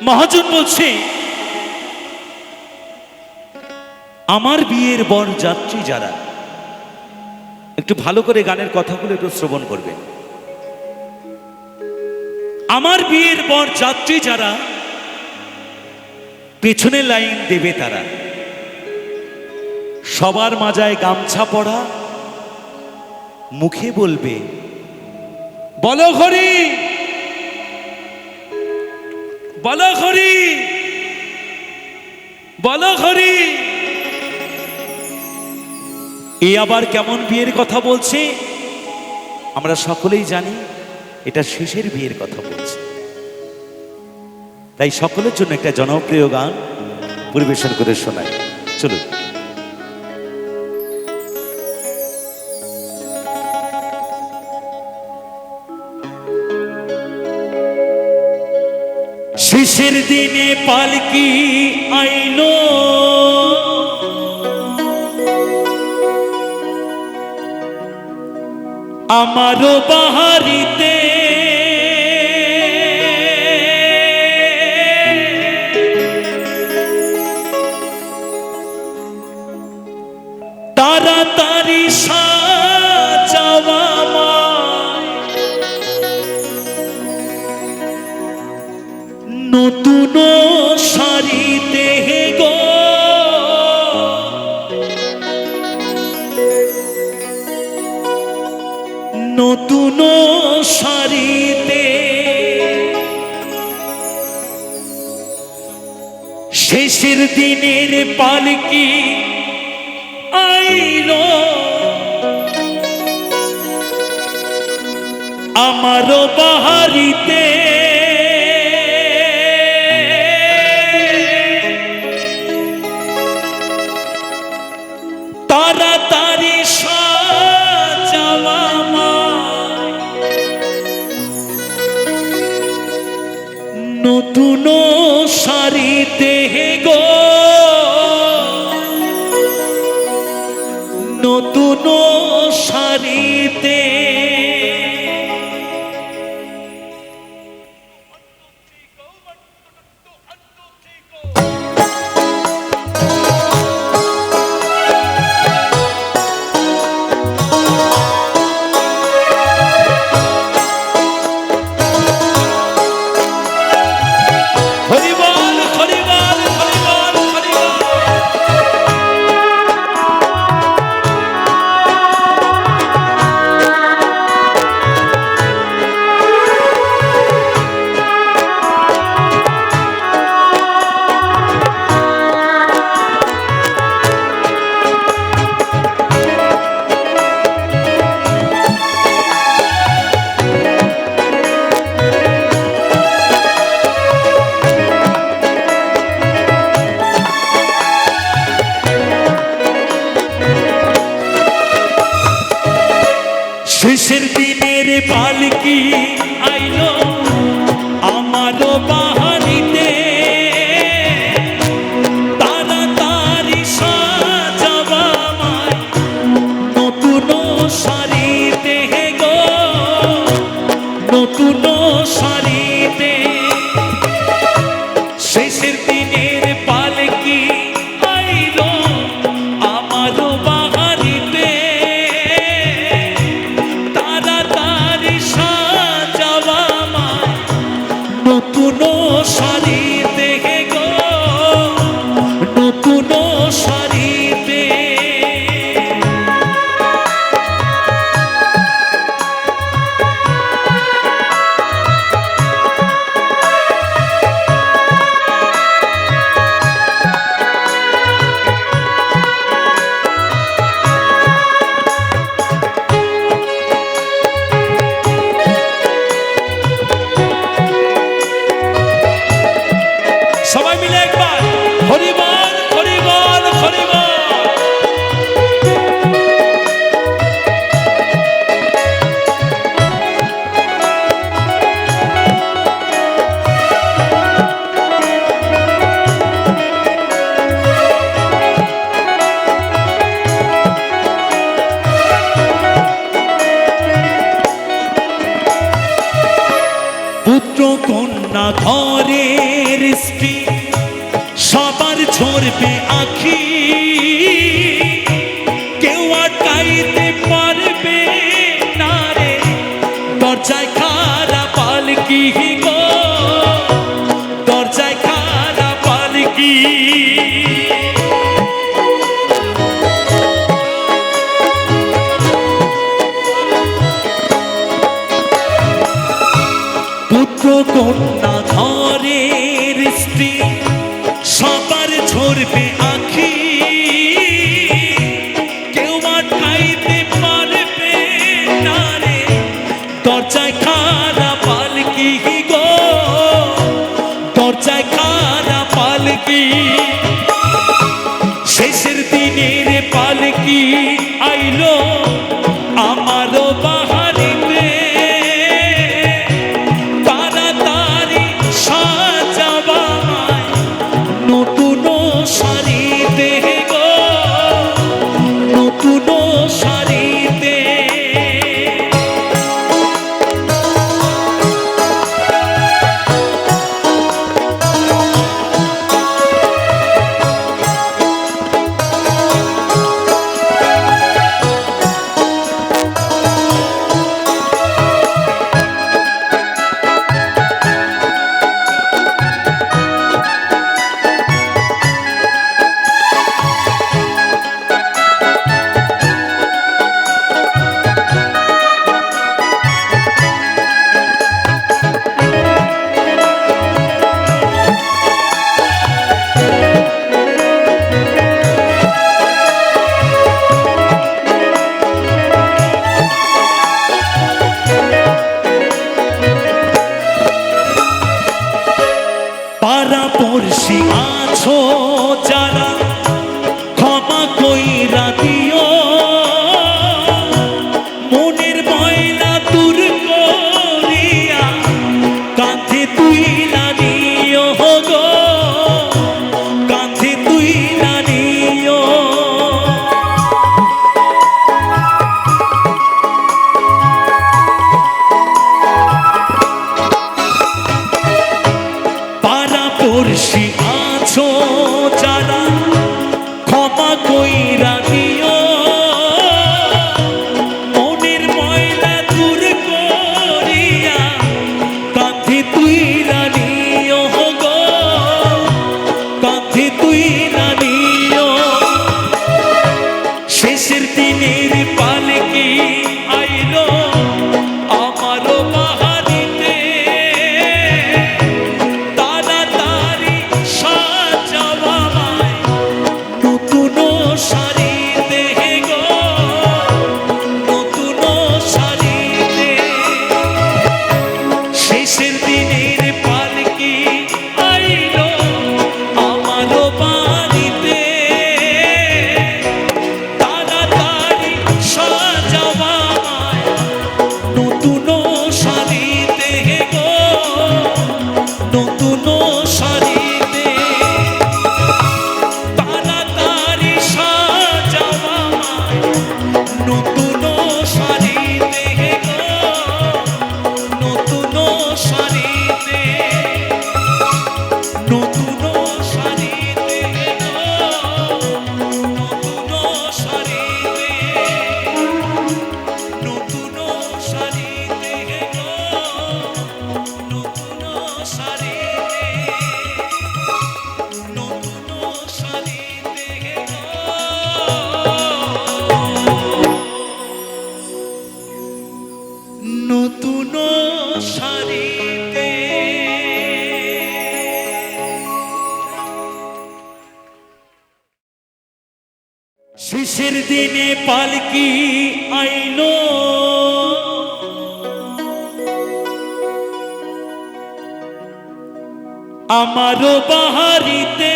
মহাজন বলছে, আমার বিয়ের বর যাত্রী যারা, একটু ভালো করে গানের কথাগুলো একটু শ্রবণ করবেন। আমার বিয়ের বর যাত্রী যারা, পেছনে লাইন দেবে তারা, সবার মাজায় গামছা পরা, মুখে বলবে বলো হরি বলো হরি বলো হরি। এ আবার কেমন বিয়ের কথা বলছে? আমরা সকলেই জানি এটা শেষের বিয়ের কথা বলছে। তাই সকলের জন্য একটা জনপ্রিয় গান পরিবেশন করে শোনাই, চলুন। শেষের দিনে পালকি আইলো, আমারও বাহারিতে, তাড়াতাড়ি সাজাওয়া নতুন শাড়িতে গো, নতুন শাড়িতে। শেষের দিনের পালকি আইলো, আমারও বাহারিতে, তাড়াতাড়ি সাজাওয়া নতুন শাড়িতে গো, নতুন শাড়িতে। শেষের দিনের পালকি আইলো, আমারও বাহারিতে, তাড়াতাড়ি সাজাওয়া নতুন শাড়িতে গো, নতুন শাড়িতে। শেষের দিনের পালকি আইলো, আমারও বাহারিতে, নতুন শাড়িতে গো, নতুন শাড়িতে। সবাই মিলে একবার হরিবল হরিবল হরিবল। পুত্র কন্যা ঘরে দৃষ্টি সবার ঝরবে আখি, কেউ আটকাইতে পারবে না রে দরজায় খাড়া পালকি গো, দরজায় খাড়া পালকি। পুত্র কন্যা ঘরের স্ত্রী সবার ঝরবে আখি, কেউ আটকাইতে পারবে না রে দরজায় খাড়া পালকি গো, দরজায় খাড়া পালকি। শেষের দিনের পালকি আইলো আমারও বাহারিতে, তাড়াতাড়ি সাজাবা নতুন শাড়িতে গো, নতুন শাড়িতে। পাড়াপড়শি আছো যারা ক্ষমা কইরা দিও, মনের ময়লা দূর করিয়া কাঁধে তুইলা নিও গো, কাঁধে তুইলা নিও। পাড়াপড়শি আছো যারা ক্ষমা কইরা দিও, মনের ময়লা দূর করিয়া কাঁধে তুইলা নিও গো, কাঁধে তুইলা নিও। শেষের দিনের পালকি আইলো আমারও বাহারিতে, তাড়াতাড়ি সাজাবা নতুন শাড়িতে গো, নতুন শাড়িতে। শেষের দিনের পালকি আইলো আমারও বাড়িতে, তাড়াতাড়ি সাজাবা নতুন শাড়িতে গো, নতুন শাড়িতে। তাড়াতাড়ি সাজাবা নতুন শাড়িতে গো, নতুন শাড়িতে, নতুন শাড়িতে গো, নতুন শাড়িতে, নতুন শাড়িতে গো, নতুন শাড়িতে, নতুন শাড়িতে গো, নতুন শাড়িতে। শেষের দিনে পালকি আইলো আমারও বাহারিতে,